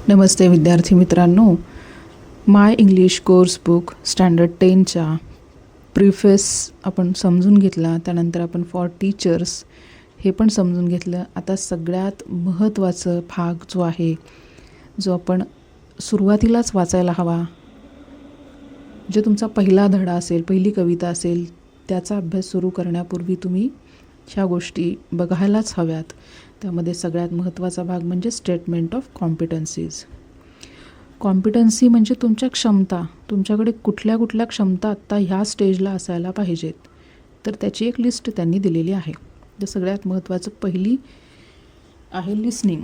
नमस्ते विद्यार्थी मित्रांनो, my English course book standard 10च्या प्रिफेस आपण समजून घेतला. त्यानंतर आपण फॉर टीचर्स हे पण समजून घेतलं. आता सगळ्यात महत्त्वाचं भाग जो आहे, जो आपण सुरुवातीलाच वाचायला हवा, जे तुमचा पहिला धडा असेल, पहिली कविता असेल, त्याचा अभ्यास सुरू करण्यापूर्वी तुम्ही ह्या गोष्टी बघायलाच हव्यात. त्यामध्ये सगळ्यात महत्त्वाचा भाग म्हणजे स्टेटमेंट ऑफ कॉम्पिटन्सीज. कॉम्पिटन्सी म्हणजे तुमच्या क्षमता, तुमच्याकडे कुठल्या कुठल्या क्षमता आत्ता ह्या स्टेजला असायला पाहिजेत, तर त्याची एक लिस्ट त्यांनी दिलेली आहे. तर सगळ्यात महत्त्वाचं पहिली आहे लिसनिंग.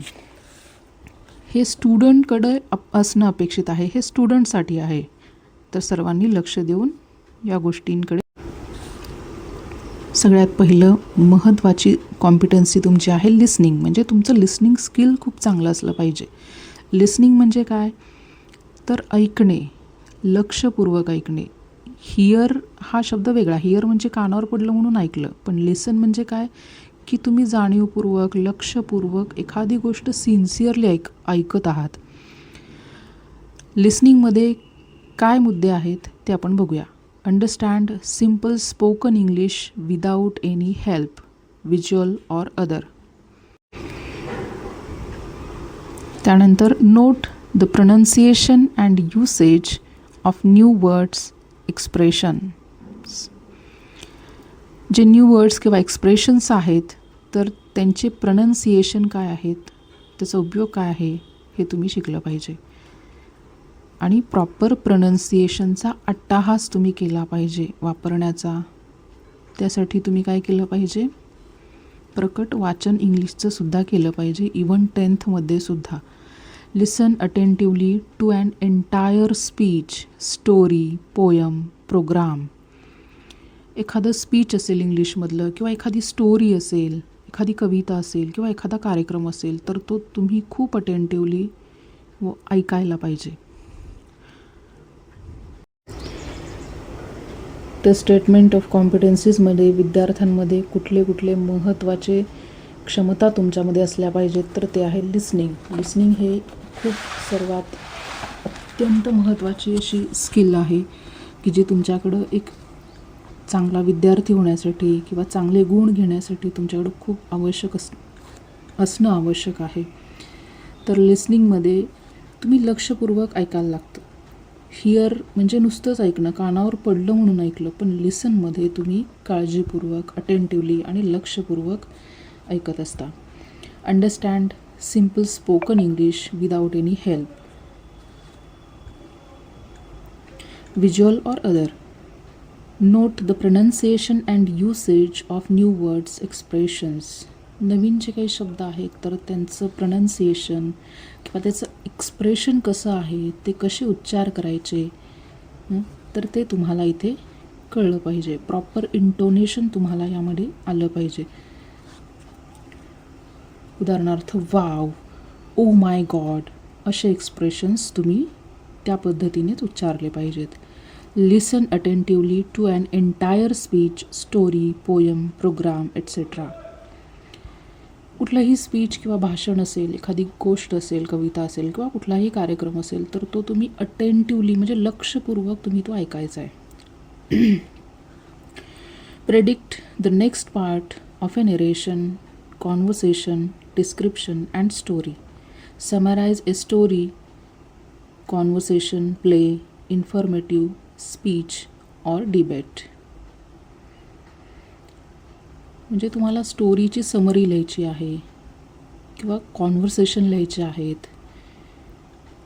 हे स्टुडंटकडे असणं अपेक्षित आहे, हे स्टुडंटसाठी आहे. तर सर्वांनी लक्ष देऊन या गोष्टींकडे. सगळ्यात पहिलं महत्त्वाची कॉम्पिटन्सी तुमची आहे लिसनिंग. म्हणजे तुमचं लिसनिंग स्किल खूप चांगलं असलं पाहिजे. लिसनिंग म्हणजे काय, तर ऐकणे, लक्षपूर्वक ऐकणे. हिअर हा शब्द वेगळा. हिअर म्हणजे कानावर पडलं म्हणून ऐकलं, पण लिसन म्हणजे काय की तुम्ही जाणीवपूर्वक, लक्षपूर्वक एखादी गोष्ट सिन्सिअरली ऐकत आहात. लिसनिंगमध्ये काय मुद्दे आहेत ते आपण बघूया. Understand simple spoken English without any help, visual or other. त्यानंतर note the pronunciation and usage of new words expression. जे न्यू वर्ड्स किंवा एक्सप्रेशन्स आहेत, तर त्यांचे प्रोनाउन्सिएशन काय आहेत, त्याचा उपयोग काय आहे, हे तुम्ही शिकलं पाहिजे. आणि प्रॉपर प्रोनाउन्सिएशनचा अट्टाहास तुम्ही केला पाहिजे वापरण्याचा. त्यासाठी तुम्ही काय केलं पाहिजे, प्रकट वाचन इंग्लिशचं सुद्धा केलं पाहिजे, इवन 10th सुद्धा. Listen attentively to an entire speech, story, poem, programme. एखादं स्पीच असेल इंग्लिशमधलं, किंवा एखादी स्टोरी असेल, एखादी कविता असेल, किंवा एखादा कार्यक्रम असेल, तर तो तुम्ही खूप अटेंटिव्हली ऐकायला पाहिजे. तर स्टेटमेंट ऑफ कॉम्पिटन्सीजमध्ये विद्यार्थ्यांमध्ये कुठले कुठले महत्त्वाचे क्षमता तुमच्यामध्ये असल्या पाहिजेत, तर ते आहे लिसनिंग. लिसनिंग हे खूप सर्वात अत्यंत महत्त्वाची अशी स्किल आहे की जी तुमच्याकडं एक चांगला विद्यार्थी होण्यासाठी किंवा चांगले गुण घेण्यासाठी तुमच्याकडं खूप असणं आवश्यक आहे. तर लिसनिंगमध्ये तुम्ही लक्षपूर्वक ऐकायला लागतं. हिअर म्हणजे नुसतंच ऐकणं, कानावर पडलं म्हणून ऐकलं, पण लिसनमध्ये तुम्ही काळजीपूर्वक, अटेंटिव्हली आणि लक्षपूर्वक ऐकत असता. Understand simple spoken English without any help, visual or other. Note the pronunciation and usage of new words expressions. नवीन जे काही शब्द आहेत, तर त्यांचं प्रोनाउन्सिएशन किंवा त्याचं एक्सप्रेशन कसं आहे, ते कसे उच्चार करायचे, तर ते तुम्हाला इथे कळलं पाहिजे. प्रॉपर इंटोनेशन तुम्हाला यामध्ये आलं पाहिजे. उदाहरणार्थ वाव, ओ माय गॉड असे एक्सप्रेशन्स तुम्ही त्या पद्धतीनेच उच्चारले पाहिजेत. Listen attentively to an entire speech, story, poem, programme etcetera. कुठलंही स्पीच किंवा भाषण असेल, एखादी गोष्ट असेल, कविता असेल, किंवा कुठलाही कार्यक्रम असेल, तर तो तुम्ही अटेंटिव्हली म्हणजे लक्षपूर्वक तुम्ही तो ऐकायचा आहे. Predict the next part of a narration, conversation, description and story. Summarise a story, conversation, play, informative speech or debate. म्हणजे तुम्हाला स्टोरीची समरी लिहायची आहे, किंवा कॉन्व्हर्सेशन लिहायचे आहेत,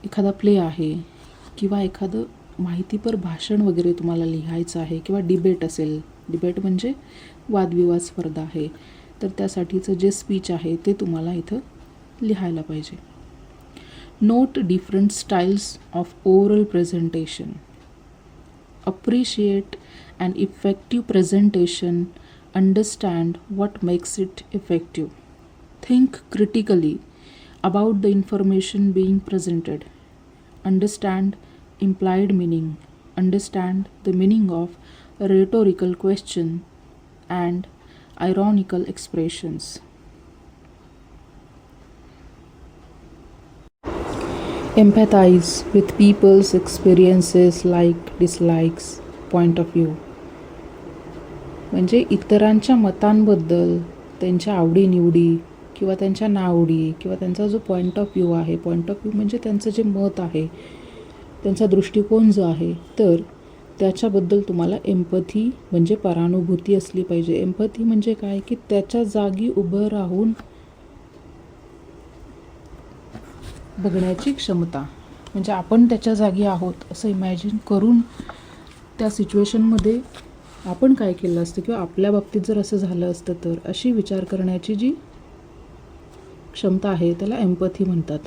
एखादा प्ले आहे, किंवा एखादं माहितीपर भाषण वगैरे तुम्हाला लिहायचं आहे, किंवा डिबेट असेल. डिबेट म्हणजे वादविवाद स्पर्धा आहे, तर त्यासाठीचं जे स्पीच आहे ते तुम्हाला इथं लिहायला पाहिजे. Note different styles of oral presentation. Appreciate and effective presentation. Understand what makes it effective. Think critically about the information being presented. Understand implied meaning. Understand the meaning of a rhetorical question and ironical expressions. Empathize with people's experiences, like, dislikes, point of view. म्हणजे इतरांच्या मतांबद्दल, त्यांच्या आवडीनिवडी किंवा त्यांच्या नावडी किंवा त्यांचा जो point of view आहे, पॉईंट ऑफ व्ह्यू म्हणजे त्यांचं जे मत आहे, त्यांचा दृष्टिकोन जो आहे, तर त्याच्याबद्दल तुम्हाला एम्पथी म्हणजे परानुभूती असली पाहिजे. एम्पथी म्हणजे काय, की त्याच्या जागी उभं राहून बघण्याची क्षमता. म्हणजे आपण त्याच्या जागी आहोत असं इमॅजिन करून त्या सिच्युएशनमध्ये आपण काय केलं असतं किंवा आपल्या बाबतीत जर असं झालं असतं तर अशी विचार करण्याची जी क्षमता आहे त्याला एम्पथी म्हणतात.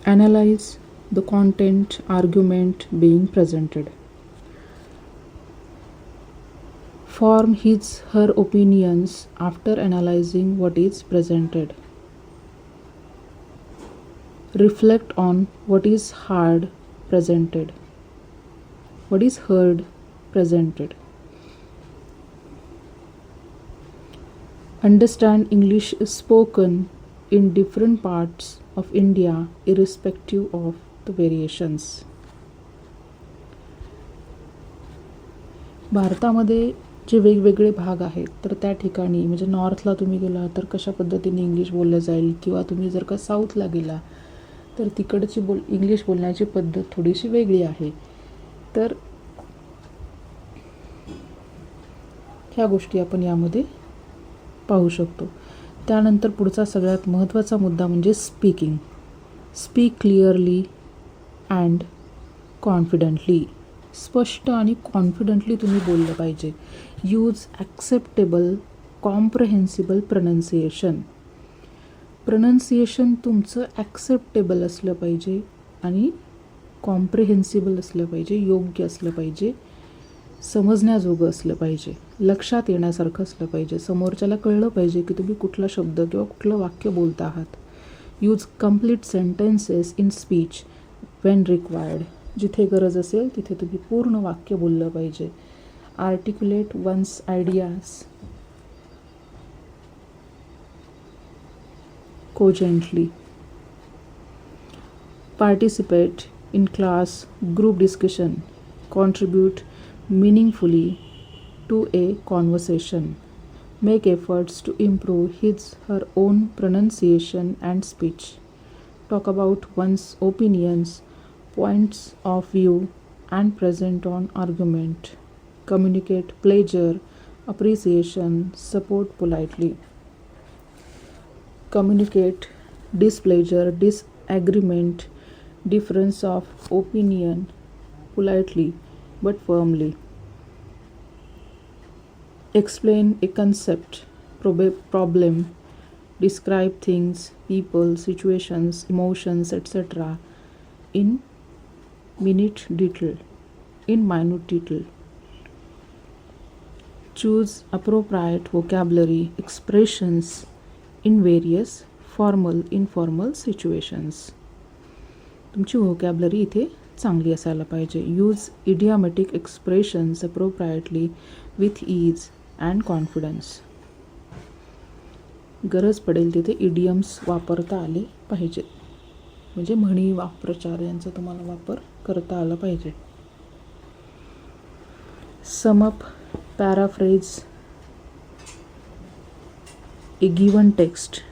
Analyze the content argument being presented. Form his her opinions after analyzing what is presented. Reflect on what is heard presented. Understand English spoken in different parts of India irrespective of the variations. भारतामध्ये जे वेगवेगळे भाग आहेत तर त्या ठिकाणी म्हणजे नॉर्थला तुम्ही गेला तर कशा पद्धतीने इंग्लिश बोललं जाईल किंवा तुम्ही जर का साऊथला गेला तर तिकडची इंग्लिश बोलण्याची पद्धत थोडीशी वेगळी आहे. तर ह्या गोष्टी आपण यामध्ये पाहू शकतो. त्यानंतर पुढचा सगळ्यात महत्त्वाचा मुद्दा म्हणजे speaking. Speak clearly and confidently. स्पष्ट आणि कॉन्फिडंटली तुम्ही बोललं पाहिजे. यूज ॲक्सेप्टेबल कॉम्प्रहेन्सिबल प्रनन्सिएशन तुमचं ॲक्सेप्टेबल असलं पाहिजे आणि कॉम्प्रिहेन्सिबल असलं पाहिजे, योग्य असलं पाहिजे, समजण्याजोगं असलं पाहिजे, लक्षात येण्यासारखं असलं पाहिजे, समोरच्याला कळलं पाहिजे की तुम्ही कुठला शब्द किंवा कुठलं वाक्य बोलत आहात. Use complete sentences in speech when required. जिथे गरज असेल तिथे तुम्ही पूर्ण वाक्य बोललं पाहिजे. Articulate one's ideas cogently. Participate in class group discussion. Contribute meaningfully to a conversation. Make efforts to improve her own pronunciation and speech. Talk about one's opinions, points of view, and present on argument. Communicate pleasure, appreciation, support politely. Communicate displeasure, disagreement, difference of opinion politely but firmly. Explain a concept, problem, describe things, people, situations, emotions, etc. in minute detail. Choose appropriate vocabulary, expressions in various formal, informal situations. तुमची vocabulary इथे चांगली असायला पाहिजे. Use idiomatic expressions appropriately with ease and confidence. गरज पडेल तिथे idioms वापरता आले पाहिजेत. म्हणजे म्हणी, वाक्प्रचार यांचा तुम्हाला वापर करता आला पाहिजे. Sum up, paraphrase a given text.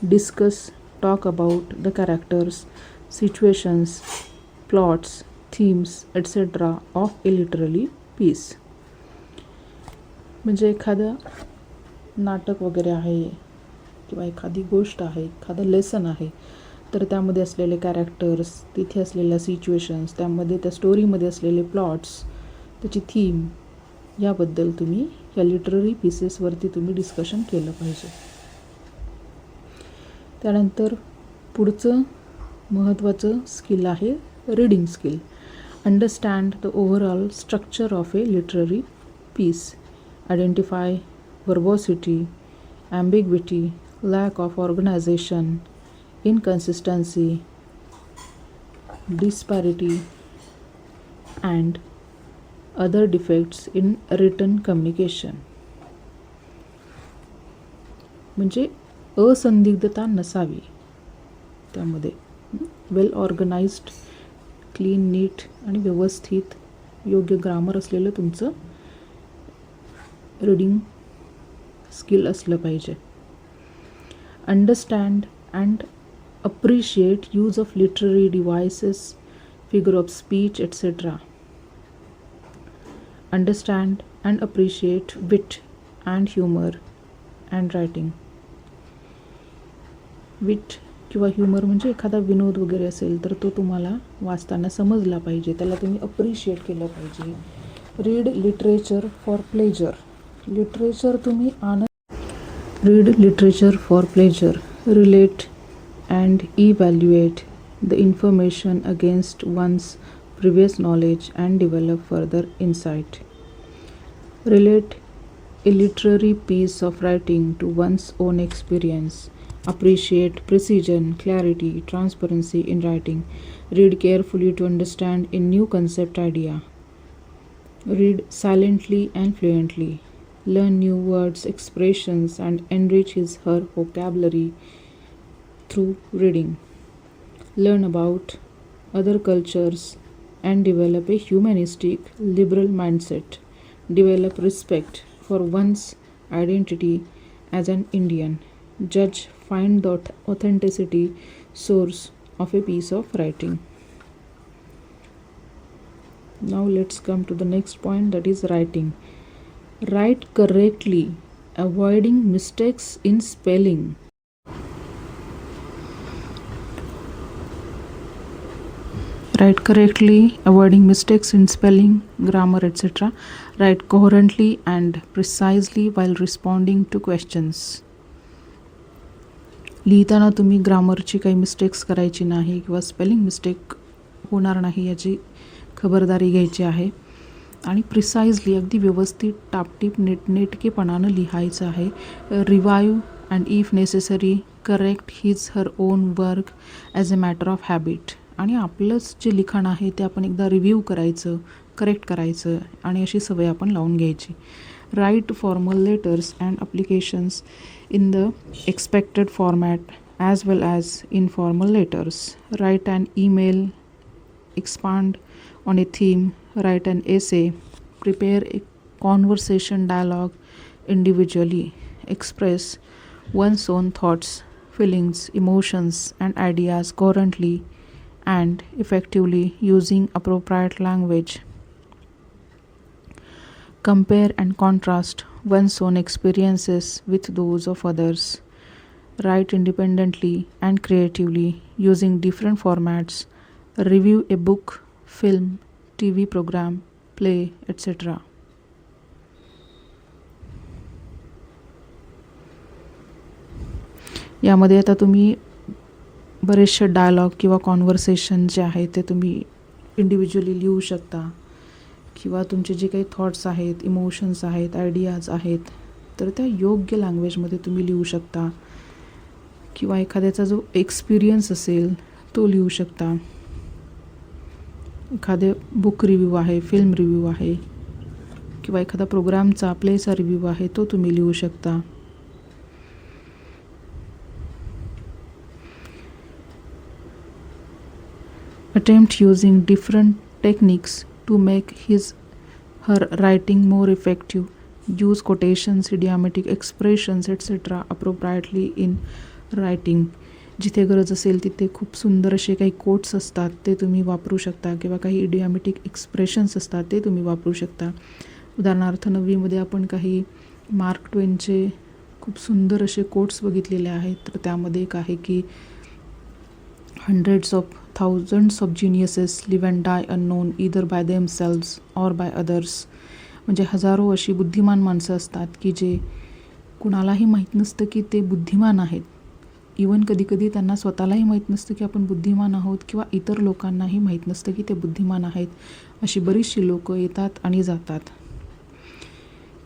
Discuss, talk about the characters, situations, plots, themes, etc. of a literary piece. म्हणजे एखादं नाटक वगैरे आहे किंवा एखादी गोष्ट आहे, एखादं लेसन आहे, तर त्यामध्ये असलेले कॅरेक्टर्स, तिथे असलेल्या सिच्युएशन्स, त्यामध्ये त्या स्टोरीमध्ये असलेले प्लॉट्स, त्याची थीम, याबद्दल तुम्ही या लिटररी पीसेसवरती तुम्ही डिस्कशन केलं पाहिजे. त्यानंतर पुढचं महत्त्वाचं स्किल आहे reading skill. Understand the overall structure of a literary piece. Identify verbosity, ambiguity, lack of organisation, inconsistency, disparity and other defects in written communication. म्हणजे असंदिग्धता नसावी त्यामध्ये. वेल ऑर्गनाइज्ड, क्लीन, नीट आणि व्यवस्थित योग्य ग्रामर असलेलं तुमचं रीडिंग स्किल असलं पाहिजे. Understand and appreciate use of literary devices, figure of speech etcetera. Understand and appreciate wit and humour and writing. Wit किंवा ह्युमर म्हणजे एखादा विनोद वगैरे असेल तर तो तुम्हाला वाचताना समजला पाहिजे, त्याला तुम्ही अप्रिशिएट केलं पाहिजे. Read literature for pleasure. Literature तुम्ही read literature for pleasure. Relate and evaluate the information against one's previous knowledge and develop further insight. Relate a literary piece of writing to one's own experience. Appreciate precision, clarity, transparency in writing. Read carefully to understand a new concept idea. Read silently and fluently. Learn new words, expressions, and enrich her vocabulary through reading. Learn about other cultures and develop a humanistic, liberal mindset. Develop respect for one's identity as an Indian. Judge, find the authenticity source of a piece of writing. Now let's come to the next point, that is writing. Write correctly, avoiding mistakes in spelling. Write correctly, avoiding mistakes in spelling, grammar, etc. Write coherently and precisely while responding to questions. लिहिताना तुम्ही ग्रामरची काही mistakes करायची नाही किंवा spelling mistake होणार नाही याची खबरदारी घ्यायची आहे. आणि प्रिसाइजली, अगदी व्यवस्थित, टापटीप, नेटनेटकेपणानं लिहायचं आहे. Revive and if necessary correct his her own work as a matter of habit. आणि आपलंच जे लिखाण आहे ते आपण एकदा रिव्ह्यू करायचं, करेक्ट करायचं आणि अशी सवय आपण लावून घ्यायची. Write formal letters and applications in the expected format as well as informal letters. Write and email, expand on a theme, write and essay, prepare a conversation dialogue individually, express one's own thoughts, feelings, emotions, and ideas coherently and effectively using appropriate language. Compare and contrast one's own experiences with those of others. Write independently and creatively using different formats. Review a book, film, TV program, play, etc. यामध्ये आता तुम्ही बरेचसे dialogue किंवा conversation जे आहे ते तुम्ही individually लिहू शकता किंवा तुमचे जे काही थॉट्स आहेत, इमोशन्स आहेत, आयडियाज आहेत तर त्या योग्य लँग्वेजमध्ये तुम्ही लिहू शकता. किंवा एखाद्याचा जो एक्सपिरियन्स असेल तो लिहू शकता. एखादे बुक रिव्ह्यू आहे, फिल्म रिव्ह्यू आहे किंवा एखादा प्रोग्रामचा, प्लेचा रिव्ह्यू आहे तो तुम्ही लिहू शकता. Attempt using different techniques to make her writing more effective. Use quotations, idiomatic expressions, etc. appropriately in writing. जिथे गरज असेल तिथे खूप सुंदर असे काही कोट्स असतात ते तुम्ही वापरू शकता किंवा काही इडियोमॅटिक एक्सप्रेशन्स असतात ते तुम्ही वापरू शकता. उदाहरणार्थ 9वीमध्ये आपण काही मार्क ट्वेनचे खूप सुंदर असे कोट्स बघितलेले आहेत. तर त्यामध्ये एक आहे की hundreds of thousands of geniuses live and die unknown either by themselves or by others. म्हणजे हजारो अशी बुद्धिमान माणसं असतात की जे कुणालाही माहीत नसतं की ते बुद्धिमान आहेत. इवन कधीकधी त्यांना स्वतःलाही माहीत नसतं की आपण बुद्धिमान आहोत किंवा इतर लोकांनाही माहीत नसतं की ते बुद्धिमान आहेत. अशी बरीचशी लोकं येतात आणि जातात.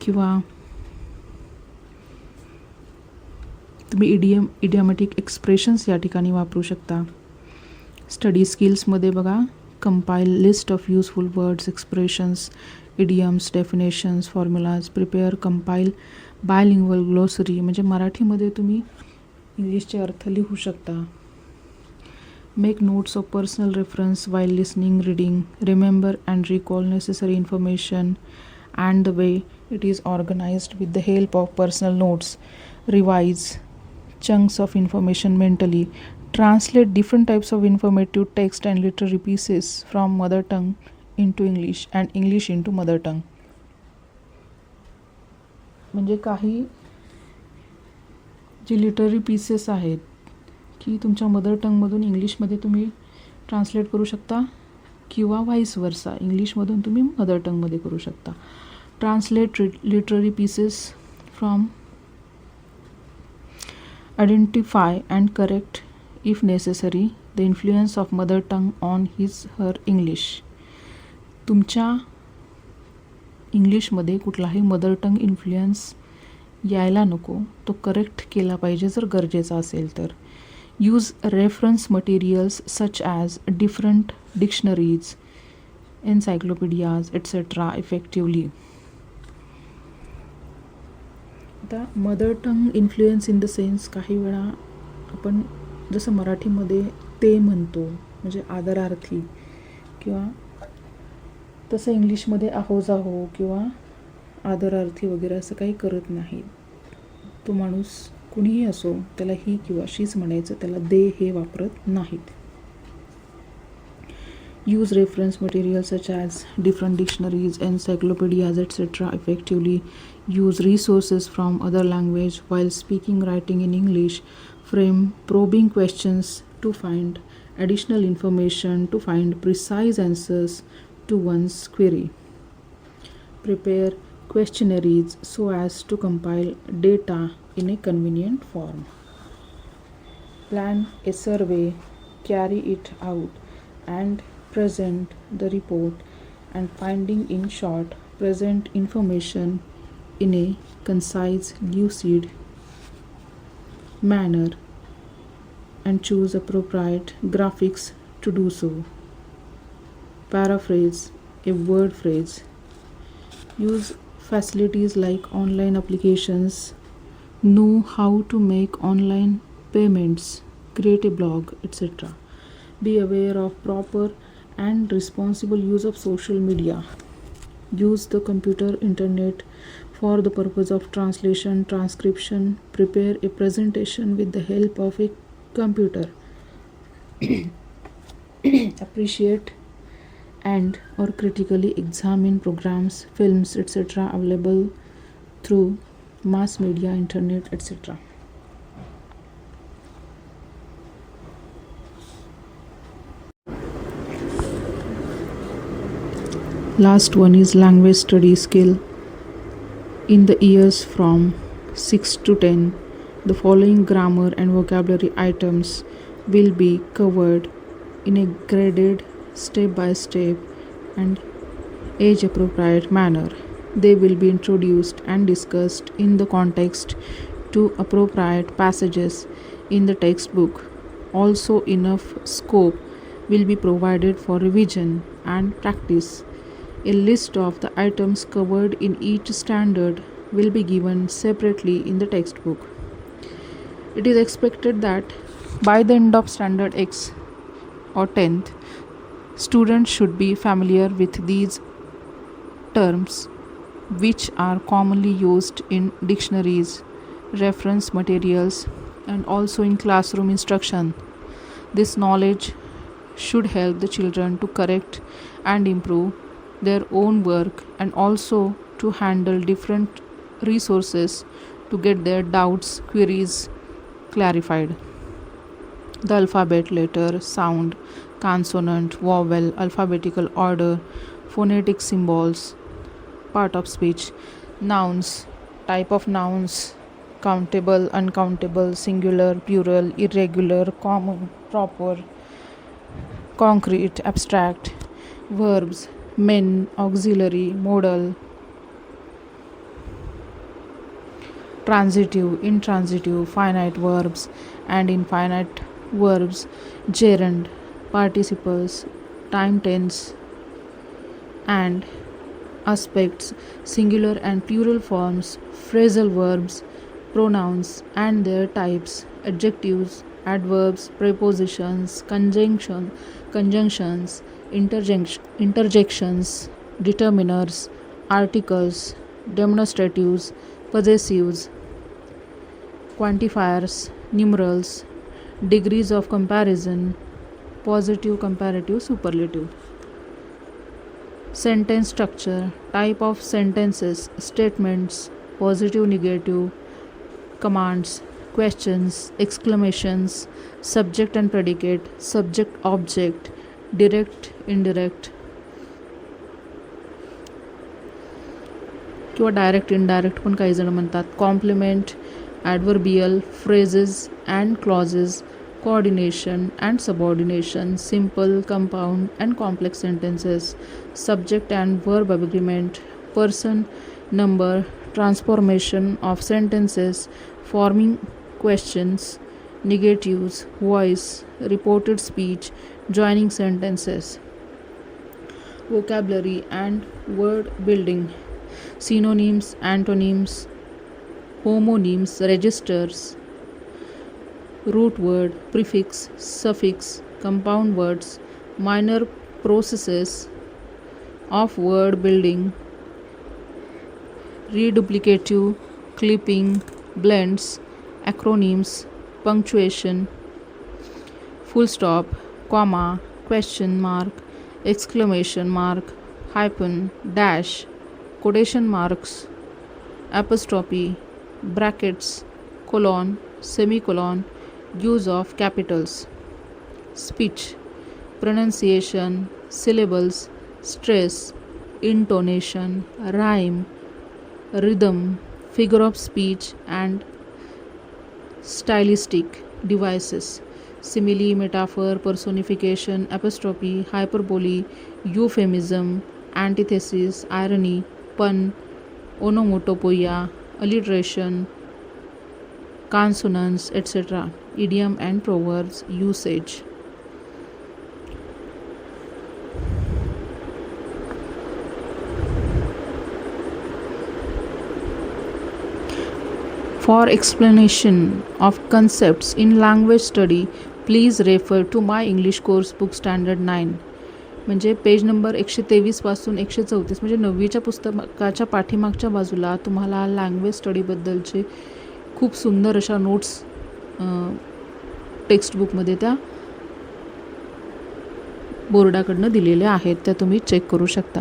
किंवा तुम्ही इडियोमॅटिक एक्सप्रेशन्स या ठिकाणी वापरू शकता. स्टडी स्किल्समध्ये बघा, compile list of useful words, expressions, idioms, definitions, formulas. Prepare compile bilingual glossary. म्हणजे मराठीमध्ये तुम्ही इंग्लिशचे अर्थ लिहू शकता. Make notes of personal reference while listening reading. Remember and recall necessary information and the way it is organised with the help of personal notes. Revise chunks of information mentally. Translate different types of informative text and literary pieces from mother tongue into English and English into mother tongue. म्हणजे काही जे literary pieces आहेत की तुमच्या mother टंगमधून इंग्लिशमध्ये तुम्ही translate करू शकता किंवा व्हाईस वर्सा इंग्लिशमधून तुम्ही मदर टंगमध्ये करू शकता. Translate literary pieces from. Identify and correct, if necessary, the influence of mother tongue on her English. तुमच्या इंग्लिशमध्ये कुठलाही मदर टंग इन्फ्लुएन्स यायला नको, तो करेक्ट केला पाहिजे जर गरजेचा असेल तर. Use reference materials such as different dictionaries, encyclopaedias etcetera effectively. आता mother tongue influence in the sense काही वेळा आपण जसं मराठीमध्ये ते म्हणतो म्हणजे आदरार्थी, किंवा तसं इंग्लिशमध्ये आहो जाहो किंवा आदरार्थी वगैरे असं काही करत नाही. तो माणूस कुणीही असो त्याला ही किंवा शीच म्हणायचं, त्याला दे हे वापरत नाहीत. Use reference materials such as different dictionaries, encyclopedias, etc. effectively. Use resources from other language while speaking, writing in English. Frame probing questions to find additional information, to find precise answers to one's query. Prepare questionnaires so as to compile data in a convenient form. Plan a survey, carry it out, and present the report and finding in short. Present information in a concise, lucid manner and choose appropriate graphics to do so. Paraphrase a word phrase. Use facilities like online applications. Know how to make online payments. Create a blog, etc. Be aware of proper and responsible use of social media. Use the computer, internet for the purpose of translation, transcription. Prepare a presentation with the help of a computer. Appreciate and or critically examine programs, films, etc. available through mass media, internet, etc. Last one is language study skill. In the years from 6 to 10, the following grammar and vocabulary items will be covered in a graded, step-by-step and age-appropriate manner. They will be introduced and discussed in the context to appropriate passages in the textbook. Also, enough scope will be provided for revision and practice. A list of the items covered in each standard will be given separately in the textbook. It is expected that by the end of standard X or 10th, students should be familiar with these terms, which are commonly used in dictionaries, reference materials, and also in classroom instruction. This knowledge should help the children to correct and improve their own work and also to handle different resources to get their doubts, queries clarified. The alphabet, letter, sound, consonant, vowel, alphabetical order, phonetic symbols, part of speech, nouns, type of nouns, countable, uncountable, singular, plural, irregular, common, proper, concrete, abstract, verbs, men, auxiliary, modal, transitive, intransitive, finite verbs and infinite verbs, gerund, participles, time tense and aspects, singular and plural forms, phrasal verbs, pronouns and their types, adjectives, adverbs, prepositions, conjunctions, interjections, determiners, articles, demonstratives, possessives, quantifiers, numerals, degrees of comparison, positive, comparative, superlative. Sentence structure, type of sentences, statements, positive, negative, commands, questions, exclamations, subject and predicate, subject object, direct, indirect किंवा direct indirect पण काही जण म्हणतात. Complement, adverbial, phrases and clauses, coordination and subordination, simple, compound and complex sentences, subject and verb agreement, person, number, transformation of sentences, forming questions, negatives, voice, reported speech, joining sentences, vocabulary and word building, synonyms, antonyms, homonyms, registers, root word, prefix, suffix, compound words, minor processes of word building, reduplicative, clipping, blends, acronyms, punctuation, full stop, comma, question mark, exclamation mark, hyphen, dash, quotation marks, apostrophe, brackets, colon, semicolon, use of capitals, speech, pronunciation, syllables, stress, intonation, rhyme, rhythm, figure of speech and stylistic devices, simile, metaphor, personification, apostrophe, hyperbole, euphemism, antithesis, irony, pun, onomatopoeia, alliteration, consonants, etc., idiom and proverbs, usage. For explanation of concepts in language study, please refer to my English course book standard 9. म्हणजे page number 123 पासून 134 म्हणजे 9वीच्या पुस्तकाच्या पाठीमागच्या बाजूला तुम्हाला language स्टडीबद्दलचे खूप सुंदर अशा नोट्स टेक्स्टबुकमध्ये त्या बोर्डाकडनं दिलेल्या आहेत, त्या तुम्ही चेक करू शकता.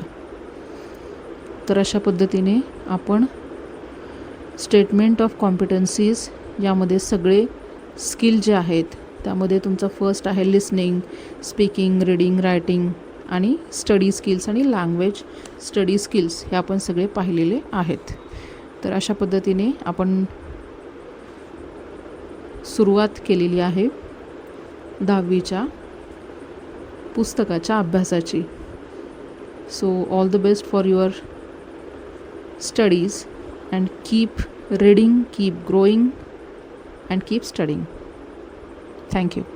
तर अशा पद्धतीने आपण स्टेटमेंट ऑफ कॉम्पिटन्सीज यामध्ये सगळे स्किल जे आहेत त्यामध्ये तुमचं फर्स्ट आहे लिसनिंग, स्पीकिंग, रीडिंग, रायटिंग आणि स्टडी स्किल्स आणि लँग्वेज स्टडी स्किल्स हे आपण सगळे पाहिलेले आहेत. तर अशा पद्धतीने आपण सुरुवात केलेली आहे 10वीच्या पुस्तकाच्या अभ्यासाची. So all the best for your studies and keep reading, keep growing and keep studying. Thank you.